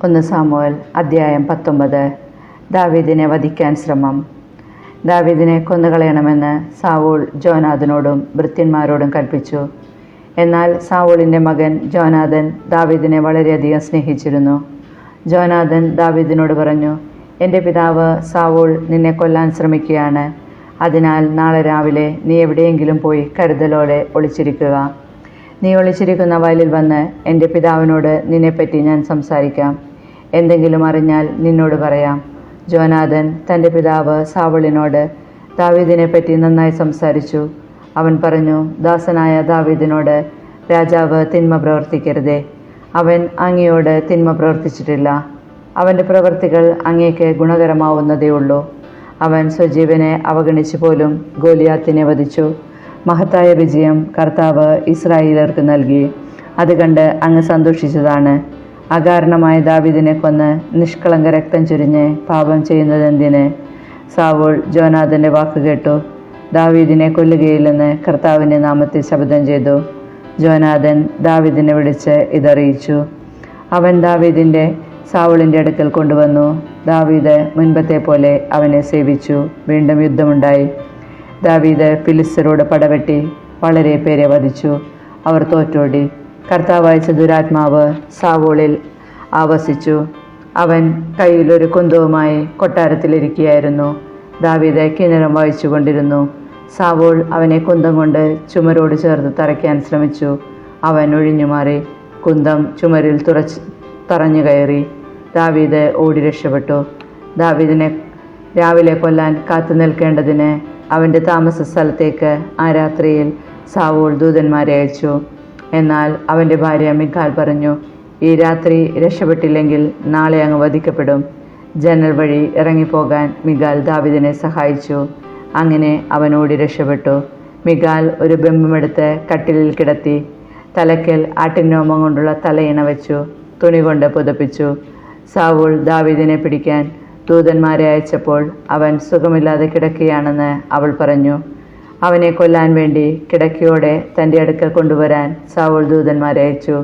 1 Samuel അധ്യായം 19. ദാവീദിനെ വധിക്കാൻ ശ്രമം. ദാവീദിനെ കൊന്നുകളയണമെന്ന് സാവൂൾ ജോനാഥനോടും ഭൃത്യന്മാരോടും കൽപ്പിച്ചു. എന്നാൽ സാവൂളിൻ്റെ മകൻ ജോനാഥൻ ദാവീദിനെ വളരെയധികം സ്നേഹിച്ചിരുന്നു. ജോനാഥൻ ദാവീദിനോട് പറഞ്ഞു, എൻ്റെ പിതാവ് സാവൂൾ നിന്നെ കൊല്ലാൻ ശ്രമിക്കുകയാണ്. അതിനാൽ നാളെ രാവിലെ നീ എവിടെയെങ്കിലും പോയി കരുതലോടെ ഒളിച്ചിരിക്കുക. നീ ഒളിച്ചിരിക്കുന്ന വയലിൽ വന്ന് എൻ്റെ പിതാവിനോട് നിന്നെപ്പറ്റി ഞാൻ സംസാരിക്കാം. എന്തെങ്കിലും അറിഞ്ഞാൽ നിന്നോട് പറയാം. ജോനാഥൻ തൻ്റെ പിതാവ് സാവൂളിനോട് ദാവീദിനെപ്പറ്റി നന്നായി സംസാരിച്ചു. അവൻ പറഞ്ഞു, ദാസനായ ദാവീദിനോട് രാജാവ് തിന്മ പ്രവർത്തിക്കരുതേ. അവൻ അങ്ങയോട് തിന്മ പ്രവർത്തിച്ചിട്ടില്ല. അവൻ്റെ പ്രവൃത്തികൾ അങ്ങേക്ക് ഗുണകരമാവുന്നതേ ഉള്ളൂ. അവൻ സ്വജീവനെ അവഗണിച്ചു പോലും ഗോലിയാത്തിനെ വധിച്ചു. മഹത്തായ വിജയം കർത്താവ് ഇസ്രായേലർക്ക് നൽകി. അത് കണ്ട് അങ്ങ് സന്തോഷിച്ചതാണ്. അകാരണമായ ദാവീദിനെ കൊന്ന് നിഷ്കളങ്ക രക്തം ചൊരിഞ്ഞ് പാപം ചെയ്യുന്നതെന്തിന്? സാവൂൾ ജോനാഥൻ്റെ വാക്ക് കേട്ടു. ദാവീദിനെ കൊല്ലുകയില്ലെന്ന് കർത്താവിൻ്റെ നാമത്തിൽ ശപഥം ചെയ്തു. ജോനാഥൻ ദാവീദിനെ വിളിച്ച് ഇതറിയിച്ചു. അവൻ ദാവീദിൻ്റെ സാവൂളിൻ്റെ അടുക്കൽ കൊണ്ടുവന്നു. ദാവീദ് മുൻപത്തെ പോലെ അവനെ സേവിച്ചു. വീണ്ടും യുദ്ധമുണ്ടായി. ദാവീദ് ഫിലിസ്ത്യരോട് പടവെട്ടി വളരെ പേരെ വധിച്ചു. അവർ തോറ്റോടി. കർത്താവയച്ച ദുരാത്മാവ് സാവൂളിൽ ആവസിച്ചു. അവൻ കയ്യിലൊരു കുന്തവുമായി കൊട്ടാരത്തിലിരിക്കുകയായിരുന്നു. ദാവീദ് കിന്നരം വായിച്ചു കൊണ്ടിരുന്നു. സാവൂൾ അവനെ കുന്തം കൊണ്ട് ചുമരോട് ചേർത്ത് തറയ്ക്കാൻ ശ്രമിച്ചു. അവൻ ഒഴിഞ്ഞുമാറി. കുന്തം ചുമരിൽ തറഞ്ഞു കയറി. ദാവീദ് ഓടി രക്ഷപ്പെട്ടു. ദാവീദിനെ രാവിലെ കൊല്ലാൻ കാത്തു നിൽക്കേണ്ടതിന് അവൻ്റെ താമസ സ്ഥലത്തേക്ക് ആ രാത്രിയിൽ സാവൂൾ ദൂതന്മാരെ അയച്ചു. എന്നാൽ അവൻ്റെ ഭാര്യ മിഖാൽ പറഞ്ഞു, ഈ രാത്രി രക്ഷപ്പെട്ടില്ലെങ്കിൽ നാളെ അങ്ങ് വധിക്കപ്പെടും. ജനൽ വഴി ഇറങ്ങിപ്പോകാൻ മിഖാൽ ദാവീദിനെ സഹായിച്ചു. അങ്ങനെ അവൻ ഓടി രക്ഷപ്പെട്ടു. മിഖാൽ ഒരു ബിംബമെടുത്ത് കട്ടിലിൽ കിടത്തി. തലയ്ക്കൽ ആട്ടിൻരോമം കൊണ്ടുള്ള തലയിണ വെച്ചു. തുണി കൊണ്ട് പുതപ്പിച്ചു. സാവൂൾ ദാവീദിനെ പിടിക്കാൻ ദൂതന്മാരെ അയച്ചപ്പോൾ അവൻ സുഖമില്ലാതെ കിടക്കുകയാണെന്ന് അവൾ പറഞ്ഞു. അവനെ കൊല്ലാൻ വേണ്ടി കിടക്കയോടെ തൻ്റെ അടുക്കൽ കൊണ്ടുവരാൻ സാവൂൾ ദൂതന്മാരെ അയച്ചു.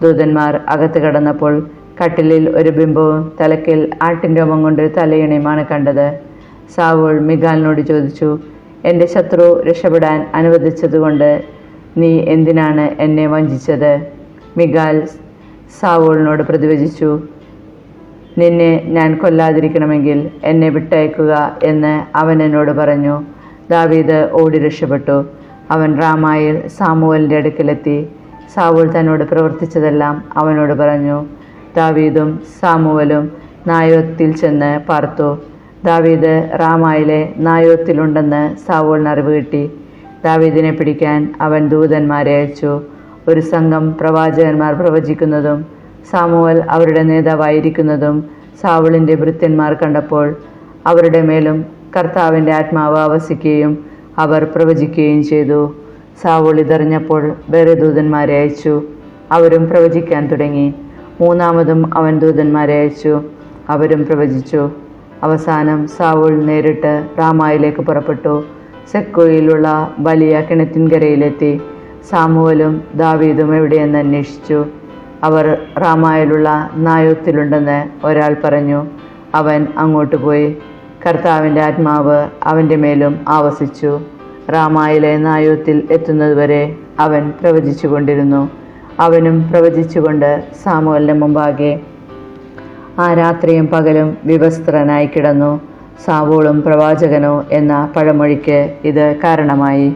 ദൂതന്മാർ അകത്ത് കടന്നപ്പോൾ കട്ടിലിൽ ഒരു ബിംബവും തലയ്ക്കൽ ആട്ടിൻരോമം കൊണ്ട് തലയിണയുമാണ് കണ്ടത്. സാവൂൾ മിഖാലിനോട് ചോദിച്ചു, എൻ്റെ ശത്രു രക്ഷപ്പെടാൻ അനുവദിച്ചതുകൊണ്ട് നീ എന്തിനാണ് എന്നെ വഞ്ചിച്ചത്? മിഖാൽ സാവൂളിനോട് പ്രതിവചിച്ചു, നിന്നെ ഞാൻ കൊല്ലാതിരിക്കണമെങ്കിൽ എന്നെ വിട്ടയക്കുക എന്ന് അവൻ എന്നോട് പറഞ്ഞു. ദാവീദ് ഓടി രക്ഷപ്പെട്ടു. അവൻ റാമായിൽ സാമുവേലിൻ്റെ അടുക്കലെത്തി. സാവൂൾ തന്നോട് പ്രവർത്തിച്ചതെല്ലാം അവനോട് പറഞ്ഞു. ദാവീദും സാമുവേലും നായോത്തിൽ ചെന്ന് പാർത്തു. ദാവീദ് റാമായിലെ നായോത്തിലുണ്ടെന്ന് സാവൂളിന് അറിവ് കിട്ടി. ദാവീദിനെ പിടിക്കാൻ അവൻ ദൂതന്മാരെ അയച്ചു. ഒരു സംഘം പ്രവാചകന്മാർ പ്രവചിക്കുന്നതും സാമുവേൽ അവരുടെ നേതാവായിരിക്കുന്നതും സാവൂളിൻ്റെ ഭൃത്യന്മാർ കണ്ടപ്പോൾ അവരുടെ മേലും കർത്താവിൻ്റെ ആത്മാവ് ആവസിക്കുകയും അവർ പ്രവചിക്കുകയും ചെയ്തു. സാവൂൾ ഇതറിഞ്ഞപ്പോൾ വേറെ ദൂതന്മാരെ അയച്ചു. അവരും പ്രവചിക്കാൻ തുടങ്ങി. മൂന്നാമതും അവൻ ദൂതന്മാരെ അയച്ചു. അവരും പ്രവചിച്ചു. അവസാനം സാവൂൾ നേരിട്ട് റാമായിലേക്ക് പുറപ്പെട്ടു. സെക്കോയിലുള്ള വലിയ കിണറ്റിൻകരയിലെത്തി. സാമുവേലും ദാവീദും എവിടെയെന്ന് അന്വേഷിച്ചു. അവർ റാമായിലുള്ള നായോത്തിലുണ്ടെന്ന് ഒരാൾ പറഞ്ഞു. അവൻ അങ്ങോട്ട് പോയി. കർത്താവിൻ്റെ ആത്മാവ് അവൻ്റെ മേലും ആവസിച്ചു. റാമായിലെ നായോത്തിൽ എത്തുന്നതുവരെ അവൻ പ്രവചിച്ചു കൊണ്ടിരുന്നു. അവനും പ്രവചിച്ചുകൊണ്ട് സാമുവേലിൻ്റെ മുമ്പാകെ ആ രാത്രിയും പകലും വിവസ്ത്രനായി കിടന്നു. സാവൂളും പ്രവാചകനോ എന്ന പഴമൊഴിക്ക് ഇത് കാരണമായി.